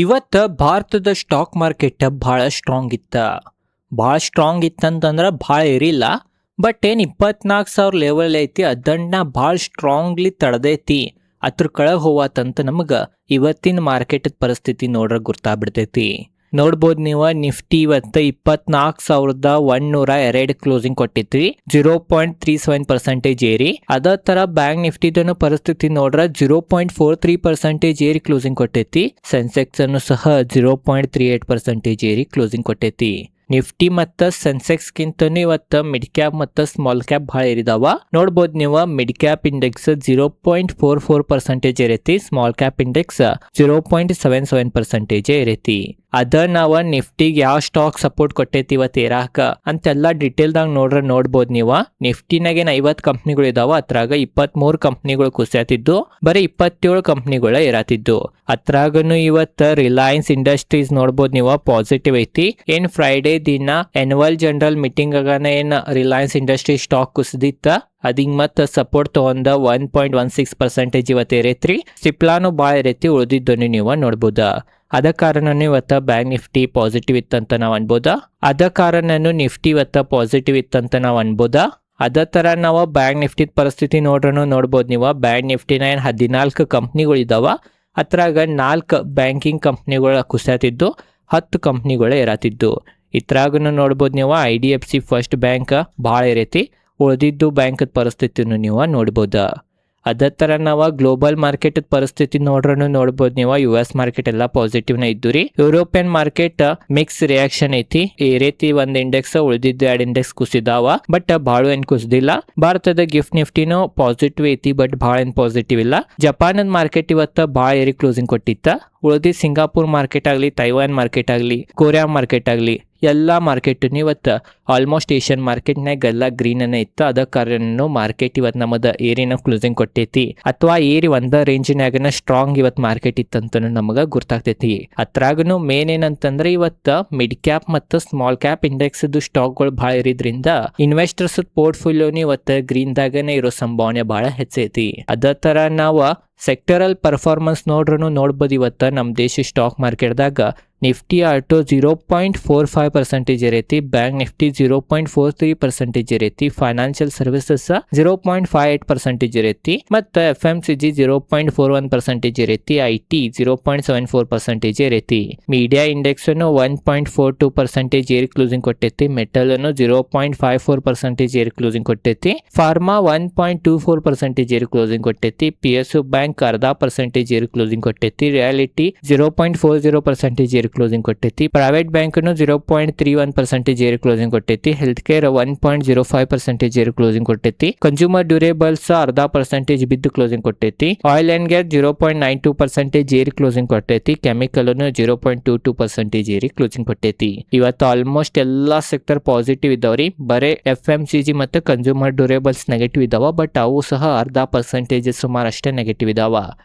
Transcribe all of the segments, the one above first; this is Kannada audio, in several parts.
ಇವತ್ತು ಭಾರತದ ಸ್ಟಾಕ್ ಮಾರ್ಕೆಟ್ ಭಾಳ ಸ್ಟ್ರಾಂಗ್ ಇತ್ತಂತಂದ್ರೆ ಭಾಳ ಇರಿಲ್ಲ. ಬಟ್ ಏನು 24,000 ಲೆವೆಲ್ ಐತಿ, ಅದನ್ನ ಭಾಳ ಸ್ಟ್ರಾಂಗ್ಲಿ ತಡೆದೈತಿ. ಅದ್ರ ಕೆಳಗೆ ಹೋವಾತಂತ ನಮ್ಗೆ ಇವತ್ತಿನ ಮಾರ್ಕೆಟ್ ಪರಿಸ್ಥಿತಿ ನೋಡ್ರೆ ಗೊತ್ತಾಗ್ಬಿಡ್ತೈತಿ. ನೋಡ್ಬೋದು ನೀವು, ನಿಫ್ಟಿ ಇವತ್ತು 24,102 ಕ್ಲೋಸಿಂಗ್ ಕೊಟ್ಟಿತ್ರಿ, 0.37% ಏರಿ. ಅದೇ ತರ ಬ್ಯಾಂಕ್ ನಿಫ್ಟಿದನ್ನು ಪರಿಸ್ಥಿತಿ ನೋಡ್ರೆ 0.43% ಏರಿ ಕ್ಲೋಸಿಂಗ್ ಕೊಟ್ಟೈತಿ. ಸೆನ್ಸೆಕ್ಸ್ ಅನ್ನು ಸಹ 0.38% ಏರಿ ಕ್ಲೋಸಿಂಗ್ ಕೊಟ್ಟೈತಿ. ನಿಫ್ಟಿ ಮತ್ತು ಸೆನ್ಸೆಕ್ಸ್ ಗಿಂತನೂ ಇವತ್ತು ಮಿಡ್ ಕ್ಯಾಪ್ ಮತ್ತು ಸ್ಮಾಲ್ ಕ್ಯಾಪ್ ಭಾಳ ಏರಿದಾವ. ನೋಡ್ಬೋದು ನೀವು, ಮಿಡ್ ಕ್ಯಾಪ್ ಇಂಡೆಕ್ಸ್ 0.44% ಏರೈತಿ, ಸ್ಮಾಲ್ ಕ್ಯಾಪ್ ಇಂಡೆಕ್ಸ್ 0.77% ಏರೈತಿ. ಅದ ನಾವು ನಿಫ್ಟಿಗೆ ಯಾವ ಸ್ಟಾಕ್ ಸಪೋರ್ಟ್ ಕೊಟ್ಟೈತಿ ಇವತ್ತು ಏರಾಕ ಅಂತೆಲ್ಲ ಡಿಟೇಲ್ದಾಗ ನೋಡ್ಬೋದು ನೀವು. ನಿಫ್ಟಿನಾಗೇನು 50 ಕಂಪ್ನಿಗಳು ಇದಾವ, ಅದ್ರಾಗ 23 ಕಂಪ್ನಿಗಳು ಕುಸಿಯತಿದ್ದು, ಬರೀ 27 ಕಂಪ್ನಿಗಳು ಏರಾತಿದ್ದು. ಅದ್ರಾಗನು ಇವತ್ತು ರಿಲಯನ್ಸ್ ಇಂಡಸ್ಟ್ರೀಸ್ ನೋಡ್ಬೋದು ನೀವು, ಪಾಸಿಟಿವ್ ಐತಿ. ಏನ್ ಫ್ರೈಡೇ ದಿನ ಆನ್ಯುವಲ್ ಜನರಲ್ ಮೀಟಿಂಗ್ ಆಗಾನ ಏನ್ ರಿಲಯನ್ಸ್ ಇಂಡಸ್ಟ್ರಿ ಸ್ಟಾಕ್ ಕುಸಿದಿತ್ತ, ಅದಿಂಗ್ ಮತ್ತ ಸಪೋರ್ಟ್ ತಗೊಂಡ 1.16% ಇವತ್ತು ಏರೈತ್ರಿ. ಸಿಪ್ಲಾನು ಭಾಳ ಏರೈತಿ, ಉಳಿದಿದ್ದನ್ನು ನೀವು ನೋಡ್ಬೋದ. ಅದ ಕಾರಣನು ಇವತ್ತು ಬ್ಯಾಂಕ್ ನಿಫ್ಟಿ ಪಾಸಿಟಿವ್ ಇತ್ತಂತ ನಾವು ಅನ್ಬೋದಾ. ಅದೇ ತರ ನಾವು ಬ್ಯಾಂಕ್ ನಿಫ್ಟಿ ಪರಿಸ್ಥಿತಿ ನೋಡ್ಬೋದು ನೀವು. ಬ್ಯಾಂಕ್ ನಿಫ್ಟಿನ ಏನು 14 ಕಂಪ್ನಿಗಳು ಇದಾವ, ಅದ್ರಾಗ 4 ಬ್ಯಾಂಕಿಂಗ್ ಕಂಪ್ನಿಗಳ ಕುಸಿಯತಿದ್ದು, 10 ಕಂಪ್ನಿಗಳು ಏರಾತಿದ್ದು. ಇದ್ರಾಗನು ನೋಡ್ಬೋದು ನೀವು, IDFC ಫಸ್ಟ್ ಬ್ಯಾಂಕ್ ಭಾಳ ಏರೈತಿ, ಉಳಿದಿದ್ದು ಬ್ಯಾಂಕ್ ಪರಿಸ್ಥಿತಿನೂ ನೀವು ನೋಡ್ಬೋದ. ಅದೇ ಥರ ನಾವು ಗ್ಲೋಬಲ್ ಮಾರ್ಕೆಟ್ ಪರಿಸ್ಥಿತಿ ನೋಡ್ಬೋದು ನೀವು. US ಮಾರ್ಕೆಟ್ ಎಲ್ಲ ಪಾಸಿಟಿವ್ನ ಇದ್ದು ರೀ. ಯುರೋಪಿಯನ್ ಮಾರ್ಕೆಟ್ ಮಿಕ್ಸ್ ರಿಯಾಕ್ಷನ್ ಐತಿ, ಏರೈತಿ ಒಂದು ಇಂಡೆಕ್ಸ್, ಉಳಿದಿದ್ದು 2 ಇಂಡೆಕ್ಸ್ ಕುಸಿದಾವ, ಬಟ್ ಭಾಳ ಏನ್ ಕುಸಿದಿಲ್ಲ. ಭಾರತದ ಗಿಫ್ಟ್ ನಿಫ್ಟಿನೂ ಪಾಸಿಟಿವ್ ಐತಿ, ಬಟ್ ಭಾಳ ಏನ್ ಪಾಸಿಟಿವ್ ಇಲ್ಲ. ಜಪಾನದ ಮಾರ್ಕೆಟ್ ಇವತ್ತು ಭಾಳ ಏರಿ ಕ್ಲೋಸಿಂಗ್ ಕೊಟ್ಟಿತ್ತ. ಉಳಿದಿದ್ದು ಸಿಂಗಾಪುರ್ ಮಾರ್ಕೆಟ್ ಆಗಲಿ, ತೈವಾನ್ ಮಾರ್ಕೆಟ್ ಆಗಲಿ, ಕೊರಿಯಾ ಮಾರ್ಕೆಟ್ ಆಗಲಿ, ಎಲ್ಲ ಮಾರ್ಕೆಟ್ ಇವತ್ತು ಆಲ್ಮೋಸ್ಟ್ ಏಷ್ಯನ್ ಮಾರ್ಕೆಟ್ನಾಗ ಎಲ್ಲ ಗ್ರೀನ್ ಅನ್ನ ಇತ್ತು. ಅದ ಕಾರಣ ಮಾರ್ಕೆಟ್ ಇವತ್ತು ನಮ್ಮದ ಏರಿನ ಕ್ಲೋಸಿಂಗ್ ಕೊಟ್ಟೈತಿ, ಅಥವಾ ಏರಿ ಒಂದ ರೇಂಜ್ನಾಗನ ಸ್ಟ್ರಾಂಗ್ ಇವತ್ತು ಮಾರ್ಕೆಟ್ ಇತ್ತಂತ ನಮಗ ಗೊತ್ತಾಗ್ತೈತಿ. ಅದ್ರಾಗನು ಮೇನ್ ಏನಂತಂದ್ರೆ ಇವತ್ತು ಮಿಡ್ ಕ್ಯಾಪ್ ಮತ್ತು ಸ್ಮಾಲ್ ಕ್ಯಾಪ್ ಇಂಡೆಕ್ಸ್ ಸ್ಟಾಕ್ಗಳು ಭಾಳ ಇರಿದ್ರಿಂದ ಇನ್ವೆಸ್ಟರ್ಸ್ ಪೋರ್ಟ್ಫೋಲಿಯೋನು ಇವತ್ತು ಗ್ರೀನ್ ದಾಗನೇ ಇರೋ ಸಂಭಾವನೆ ಭಾಳ ಹೆಚ್ಚೈತಿ. ಅದೇ ತರ ನಾವು ಸೆಕ್ಟರಲ್ ಪರ್ಫಾರ್ಮೆನ್ಸ್ ನೋಡ್ಬೋದು. ಇವತ್ತು ನಮ್ಮ ದೇಶ ಸ್ಟಾಕ್ ಮಾರ್ಕೆಟ್ದಾಗ ನಿಫ್ಟಿ ಆಟೋ 0.45% ಏರೈತಿ, ಬ್ಯಾಂಕ್ ನಿಫ್ಟಿ 0.43% ಏರೈತಿ, ಫೈನಾನ್ಷಿಯಲ್ ಸರ್ವಿಸಸ್ 0.58% ಏರೈತಿ, ಮತ್ತು FMCG 0.41% ಏರೈತಿ, IT 0.74% ಏರೈತಿ. ಮೀಡಿಯಾ ಇಂಡೆಕ್ಸ್ 1.42% ಏರಿ ಕ್ಲೋಸಿಂಗ್ ಕೊಟ್ಟೈತಿ, ಮೆಟಲ್ ಅನ್ನು 0.54% ಏರಿ ಕ್ಲೋಸಿಂಗ್ ಕೊಟ್ಟೈತಿ, ಫಾರ್ಮಾ 1.24% ಏರಿ ಕ್ಲೋಸಿಂಗ್ ಕೊಟ್ಟೈತಿ, PSU ಬ್ಯಾಂಕ್ 0.5% ಏರಿ ಕ್ಲೋಸಿಂಗ್ ಕೊಟ್ಟೈತಿ, ರಿಯಾಲಿಟಿ 0.40% ಏರಿ ಕ್ಲೋಸಿಂಗ್ ಕೊಟ್ಟೈತಿ, ಪ್ರೈವೇಟ್ ಬ್ಯಾಂಕ್ 0.31% ಏರಿ ಕ್ಲೋಸಿಂಗ್ ಕೊಟ್ಟೈತಿ, ಹೆಲ್ತ್ ಕೇರ್ 1.05% ಏರಿ ಕ್ಲೋಸಿಂಗ್ ಕೊಟ್ಟೈತಿ, ಕನ್ಸ್ಯೂಮರ್ ಡ್ಯೂರೇಬಲ್ಸ್ 0.5% ಬಿದ್ದು ಕ್ಲೋಸಿಂಗ್ ಕೊಟ್ಟೈತಿ, ಆಯಿಲ್ ಅಂಡ್ ಗ್ಯಾಸ್ 0.92% ಏರಿ ಕ್ಲೋಸಿಂಗ್ ಕೊಟ್ಟೈತಿ, ಕೆಮಿಕಲ್ 0.22% ಏರಿ ಕ್ಲೋಸಿಂಗ್ ಕೊಟ್ಟೈತಿ. ಇವತ್ತು ಆಲ್ಮೋಸ್ಟ್ ಎಲ್ಲಾ ಸೆಕ್ಟರ್ ಪಾಸಿಟಿವ್ ಇದಾವ್ರಿ. ಬರೇ FMCG ಮತ್ತು ಕನ್ಸ್ಯೂಮರ್ ಡ್ಯೂರೇಬಲ್ಸ್ ನೆಗೆಟಿವ್ ಇದಾವ, ಬಟ್ ಅವು ಸಹ 0.5% ಸುಮಾರು ಅಷ್ಟೇ ನೆಗೆಟಿವ್ ಇದಾವ.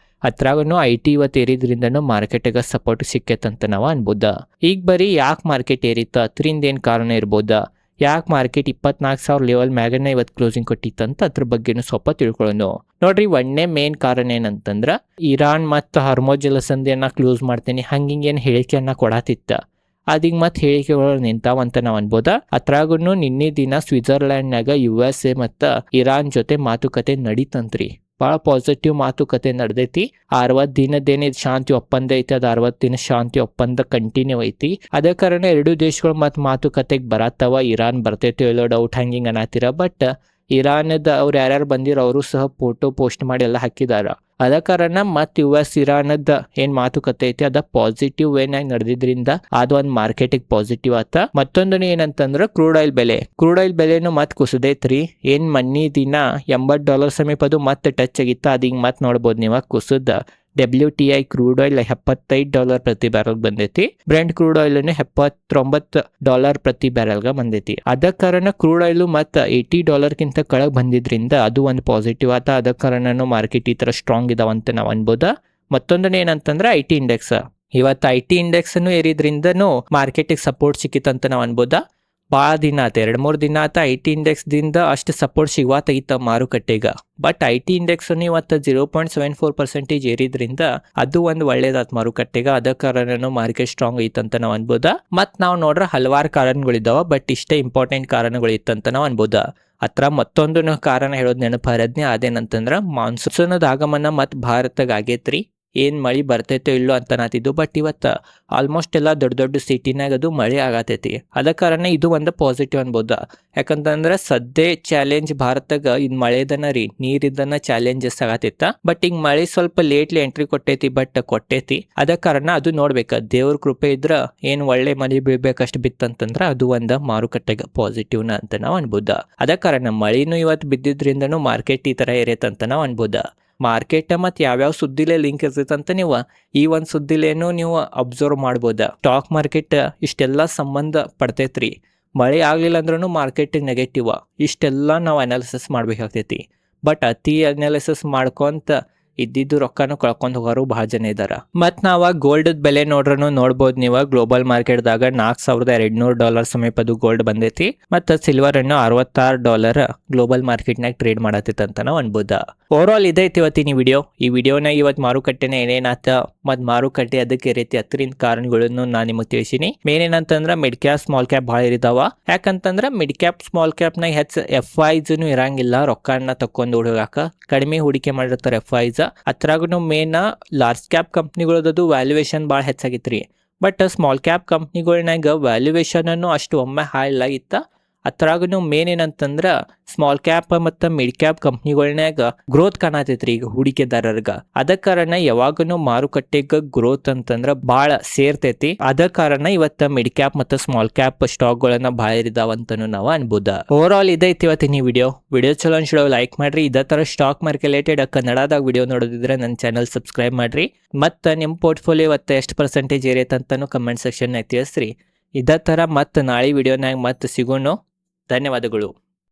ಅದ್ರಾಗೂ IT ಇವತ್ತು ಏರಿದ್ರಿಂದನೂ ಮಾರ್ಕೆಟ್ಗೆ ಸಪೋರ್ಟ್ ಸಿಕ್ಕೈತಂತ ನಾವು ಅನ್ಬೋದ. ಈಗ ಬರೀ ಯಾಕೆ ಮಾರ್ಕೆಟ್ ಏರಿತ್ತ, ಅದರಿಂದ ಏನು ಕಾರಣ ಇರ್ಬೋದ, ಯಾಕೆ ಮಾರ್ಕೆಟ್ 24,000 ಲೆವೆಲ್ ಮ್ಯಾಗನ ಇವತ್ತು ಕ್ಲೋಸಿಂಗ್ ಕೊಟ್ಟಿತ್ತಂತ ಅದ್ರ ಬಗ್ಗೆನೂ ಸ್ವಲ್ಪ ತಿಳ್ಕೊಳ್ಳೋಣ. ನೋಡ್ರಿ, ಒಂದೇ ಮೇನ್ ಕಾರಣ ಏನಂತಂದ್ರೆ ಇರಾನ್ ಮತ್ತು ಹರ್ಮೋಜ್ ಜಲಸಂಧಿಯನ್ನ ಕ್ಲೋಸ್ ಮಾಡ್ತೀನಿ ಹಂಗಿಂಗೇನು ಹೇಳಿಕೆಯನ್ನ ಕೊಡತಿತ್ತ. ಅದೀಗ ಮತ್ತೆ ಹೇಳಿಕೆಗಳು ನಿಂತಾವಂತ ನಾವು ಅನ್ಬೋದ. ಅದ್ರಾಗೂ ನಿನ್ನೆ ದಿನ ಸ್ವಿಟ್ಜರ್ಲ್ಯಾಂಡ್ನಾಗ USA ಮತ್ತು ಇರಾನ್ ಜೊತೆ ಮಾತುಕತೆ ನಡೀತಂತ್ರಿ. ಭಾಳ ಪಾಸಿಟಿವ್ ಮಾತುಕತೆ ನಡೆದೈತಿ. 60 ದಿನದೇನಿದ್ ಶಾಂತಿ ಒಪ್ಪಂದ ಐತಿ, ಅದು 60 ದಿನ ಶಾಂತಿ ಒಪ್ಪಂದ ಕಂಟಿನ್ಯೂ ಐತಿ. ಅದೇ ಕಾರಣ ಎರಡು ದೇಶಗಳು ಮತ್ತೆ ಮಾತುಕತೆಗೆ ಬರತ್ತವ. ಇರಾನ್ ಬರ್ತೈತಿ ಎಲ್ಲೋ ಡೌಟ್ ಹಂಗಿಂಗ್ ಅನ್ನತ್ತೀರ, ಬಟ್ ಇರಾನದ ಅವ್ರು ಯಾರ್ಯಾರು ಬಂದಿರೋ ಅವರು ಸಹ ಫೋಟೋ ಪೋಸ್ಟ್ ಮಾಡಿ ಎಲ್ಲ ಹಾಕಿದಾರ. ಅದ ಕಾರಣ ಮತ್ತು US ಇರಾನದ ಏನ್ ಮಾತುಕತೆ ಐತಿ ಅದ ಪಾಸಿಟಿವ್ ವೇನಾಗಿ ನಡೆದಿದ್ರಿಂದ ಅದು ಒಂದು ಮಾರ್ಕೆಟಿಗೆ ಪಾಸಿಟಿವ್ ಆತ. ಮತ್ತೊಂದು ಏನಂತಂದ್ರೆ ಕ್ರೂಡ್ ಆಯಿಲ್ ಬೆಲೆನು ಮತ್ತೆ ಕುಸದೈತ್ರಿ. ಏನ್ ಮನ್ನಿ ದಿನ $80 ಸಮೀಪ ಅದು ಮತ್ತೆ ಟಚ್ ಆಗಿತ್ತ, ಅದಿಂಗ್ ಮತ್ತೆ ನೋಡ್ಬೋದು ನೀವು ಕುಸದ. WTI ಕ್ರೂಡ್ ಆಯಿಲ್ $75 ಪ್ರತಿ ಬ್ಯಾರಲ್ ಬಂದೈತಿ, ಬ್ರೆಂಟ್ ಕ್ರೂಡ್ ಆಯಿಲ್ $79 ಪ್ರತಿ ಬ್ಯಾರಲ್ಗ ಬಂದೈತಿ. ಅದ ಕಾರಣ ಕ್ರೂಡ್ ಆಯಿಲ್ ಮತ್ತೆ $80 ಕೆಳಗೆ ಬಂದಿದ್ರಿಂದ ಅದು ಒಂದು ಪಾಸಿಟಿವ್ ಆತ. ಅದ ಕಾರಣನು ಮಾರ್ಕೆಟ್ ಈ ತರ ಸ್ಟ್ರಾಂಗ್ ಇದಾವಂತ ನಾವು ಅನ್ಬೋದ. ಮತ್ತೊಂದು ಏನಂತಂದ್ರೆ IT ಇಂಡೆಕ್ಸ್ ಇವತ್ತು IT ಇಂಡೆಕ್ಸ್ ಏರಿದ್ರಿಂದನೂ ಮಾರ್ಕೆಟಿಗೆ ಸಪೋರ್ಟ್ ಸಿಕ್ಕಿತಂತ ನಾವು ಅನ್ಬೋದ. ಭಾಳ ದಿನ ಆತ 2-3 ದಿನ ಆತ IT ಇಂಡೆಕ್ಸ್ದಿಂದ ಅಷ್ಟು ಸಪೋರ್ಟ್ ಸಿಗುವತ್ತೈತ ಮಾರುಕಟ್ಟೆಗೆ. ಬಟ್ IT ಇಂಡೆಕ್ಸ್ ಇವತ್ತು 0.74% ಏರಿದ್ರಿಂದ ಅದು ಒಂದು ಒಳ್ಳೇದಾತ್ ಮಾರುಕಟ್ಟೆಗೆ. ಅದ ಕಾರಣನೂ ಮಾರ್ಕೆಟ್ ಸ್ಟ್ರಾಂಗ್ ಐತಂತ ನಾವು ಅನ್ಬೋದ. ಮತ್ತು ನಾವು ನೋಡ್ರೆ ಹಲವಾರು ಕಾರಣಗಳಿದ್ದಾವೆ, ಬಟ್ ಇಷ್ಟೇ ಇಂಪಾರ್ಟೆಂಟ್ ಕಾರಣಗಳು ಇತ್ತಂತ ನಾವು ಅನ್ಬೋದ. ಅತ್ರ ಮತ್ತೊಂದು ಕಾರಣ ಹೇಳೋದು ನೆನಪಾರದ್ನೆ, ಅದೇನಂತಂದ್ರೆ ಮಾನ್ಸೂನದ ಆಗಮನ ಮತ್ತು ಭಾರತಕ್ಕೆ ಆಗೈತ್ರಿ. ಏನು ಮಳೆ ಬರ್ತೈತೋ ಇಲ್ಲೋ ಅಂತ ನಾತಿದ್ದು, ಬಟ್ ಇವತ್ತು ಆಲ್ಮೋಸ್ಟ್ ಎಲ್ಲ ದೊಡ್ಡ ದೊಡ್ಡ ಸಿಟಿನಾಗ ಅದು ಮಳೆ ಆಗತೈತಿ. ಅದ ಕಾರಣ ಇದು ಒಂದು ಪಾಸಿಟಿವ್ ಅನ್ಬೋದ. ಯಾಕಂತಂದ್ರೆ ಸದ್ಯ ಚಾಲೆಂಜ್ ಭಾರತಕ್ಕೆ ಇದು ಮಳೆದನ ರೀ, ನೀರಿದ್ದನ್ನ ಚಾಲೆಂಜಸ್ ಆಗತ್ತಿತ್ತ. ಬಟ್ ಈಗ ಮಳೆ ಸ್ವಲ್ಪ ಲೇಟ್ಲಿ ಎಂಟ್ರಿ ಕೊಟ್ಟೈತಿ, ಬಟ್ ಕೊಟ್ಟೈತಿ. ಅದ ಕಾರಣ ಅದು ನೋಡ್ಬೇಕ, ದೇವ್ರ ಕೃಪೆ ಇದ್ರ ಏನು ಒಳ್ಳೆ ಮಳೆ ಬೀಳ್ಬೇಕಷ್ಟು ಬಿತ್ತಂತಂದ್ರೆ ಅದು ಒಂದು ಮಾರುಕಟ್ಟೆಗೆ ಪಾಸಿಟಿವ್ನ ಅಂತ ನಾವು ಅನ್ಬೋದ. ಅದ ಕಾರಣ ಮಳೆನೂ ಇವತ್ತು ಬಿದ್ದಿದ್ರಿಂದನೂ ಮಾರ್ಕೆಟ್ ಈ ಥರ ಇರೈತಂತ ನಾವು ಅನ್ಬೋದ. ಮಾರ್ಕೆಟ್ ಮತ್ತು ಯಾವ್ಯಾವ ಸುದ್ದಿಲೇ ಲಿಂಕ್ ಇರ್ತೈತಂತ ನೀವು ಈ ಒಂದು ಸುದ್ದಿಲೇನು ನೀವು ಅಬ್ಸರ್ವ್ ಮಾಡ್ಬೋದ. ಸ್ಟಾಕ್ ಮಾರ್ಕೆಟ್ ಇಷ್ಟೆಲ್ಲ ಸಂಬಂಧ ಪಡ್ತೈತ್ರಿ. ಮಳೆ ಆಗ್ಲಿಲ್ಲ ಅಂದ್ರೂ ಮಾರ್ಕೆಟ್ ನೆಗೆಟಿವ್. ಇಷ್ಟೆಲ್ಲ ನಾವು ಅನಾಲಿಸಿಸ್ ಮಾಡ್ಬೇಕಾಗ್ತೈತಿ. ಬಟ್ ಅತಿ ಅನಾಲಿಸಿಸ್ ಮಾಡ್ಕೊಂತ ಇದ್ದಿದ್ದು ರೊಕ್ಕನೂ ಕಳ್ಕೊಂಡು ಹೋಗೋರು ಭಾಳ ಜನ ಇದ್ದಾರೆ. ಮತ್ತು ನಾವು ಗೋಲ್ಡ್ ಬೆಲೆ ನೋಡ್ರೂ ನೋಡ್ಬೋದು ನೀವು. ಗ್ಲೋಬಲ್ ಮಾರ್ಕೆಟ್ದಾಗ $4,200 ಸಮೀಪದು ಗೋಲ್ಡ್ ಬಂದೈತಿ. ಮತ್ತು ಸಿಲ್ವರ್ ಅನ್ನು $66 ಗ್ಲೋಬಲ್ ಮಾರ್ಕೆಟ್ನಾಗ ಟ್ರೇಡ್ ಮಾಡತ್ತಿತ್ತಂತ ನಾವು ಅನ್ಬೋದ. ಓವರ್ ಆಲ್ ಇದೈತಿ ಇವತ್ತಿನ ವಿಡಿಯೋ. ಈ ವಿಡಿಯೋನಾಗ ಇವತ್ತು ಮಾರುಕಟ್ಟೆನ ಏನೇನಾತ ಮತ್ತು ಮಾರುಕಟ್ಟೆ ಅದಕ್ಕೆ ರೀತಿ ಹತ್ತರಿಂದ ಕಾರಣಗಳನ್ನು ನಾನು ನಿಮಗೆ ತಿಳಿಸೀನಿ. ಮೇನ್ ಏನಂತಂದ್ರೆ ಮಿಡ್ ಕ್ಯಾಪ್ ಸ್ಮಾಲ್ ಕ್ಯಾಪ್ ಭಾಳ ಇರ್ತಾವ. ಯಾಕಂತಂದ್ರೆ ಮಿಡ್ ಕ್ಯಾಪ್ ಸ್ಮಾಲ್ ಕ್ಯಾಪ್ನಾಗ ಹೆಚ್ಚು FIs ಇರಂಗಿಲ್ಲ. ರೊಕ್ಕನ ತಕ್ಕೊಂಡು ಹುಡುಗಾಕ ಕಡಿಮೆ ಹೂಡಿಕೆ ಮಾಡಿರ್ತಾರೆ FIs. ಅದ್ರಾಗೂ ಮೇನ್ ಲಾರ್ಜ್ ಕ್ಯಾಪ್ ಕಂಪ್ನಿಗಳದ್ದು ವ್ಯಾಲ್ಯೂಯೇಷನ್ ಭಾಳ ಹೆಚ್ಚಾಗಿತ್ರಿ. ಬಟ್ ಸ್ಮಾಲ್ ಕ್ಯಾಪ್ ಕಂಪ್ನಿಗಳ್ನಾಗ ವ್ಯಾಲ್ಯೂಯೇಷನ್ ಅನ್ನು ಅಷ್ಟು ಒಮ್ಮೆ ಹಾಯಿಲ್ಲ ಇತ್ತ. ಅದ್ರಾಗೂ ಮೇನ್ ಏನಂತಂದ್ರೆ ಸ್ಮಾಲ್ ಕ್ಯಾಪ್ ಮತ್ತು ಮಿಡ್ ಕ್ಯಾಪ್ ಕಂಪ್ನಿಗಳ್ನಾಗ ಗ್ರೋತ್ ಕಾಣತೈತ್ರಿ ಈಗ ಹೂಡಿಕೆದಾರರ್ಗ. ಅದ ಕಾರಣ ಯಾವಾಗನು ಮಾರುಕಟ್ಟೆಗೆ ಗ್ರೋತ್ ಅಂತಂದ್ರೆ ಭಾಳ ಸೇರ್ತೈತಿ. ಅದ ಕಾರಣ ಇವತ್ತ ಮಿಡ್ ಕ್ಯಾಪ್ ಮತ್ತು ಸ್ಮಾಲ್ ಕ್ಯಾಪ್ ಸ್ಟಾಕ್ಗಳನ್ನ ಭಾಳ ಇದಾವಂತನೂ ನಾವು ಅನ್ಬೋದ. ಓವರ್ ಆಲ್ ಇದೈತಿ ಇವತ್ತಿನ ವಿಡಿಯೋ ಚಲೋ ಅನ್ಸಿಡೋ ಲೈಕ್ ಮಾಡ್ರಿ. ಇದೇ ಥರ ಸ್ಟಾಕ್ ಮಾರ್ಕೆಟ್ ರಿಲೇಟೆಡ್ ಕನ್ನಡದಾಗ ವಿಡಿಯೋ ನೋಡೋದಿದ್ರೆ ನನ್ನ ಚಾನಲ್ ಸಬ್ಸ್ಕ್ರೈಬ್ ಮಾಡ್ರಿ. ಮತ್ತು ನಿಮ್ಮ ಪೋರ್ಟ್ಫೋಲಿಯೋ ಇವತ್ತು ಎಷ್ಟು ಪರ್ಸೆಂಟೇಜ್ ಏರೈತಂತನೂ ಕಮೆಂಟ್ ಸೆಕ್ಷನ್ನಾಗ ತಿಳಿಸ್ರಿ. ಇದೇ ಥರ ಮತ್ತು ನಾಳೆ ವಿಡಿಯೋನಾಗ ಮತ್ತೆ ಸಿಗೋಣ. ಧನ್ಯವಾದಗಳು.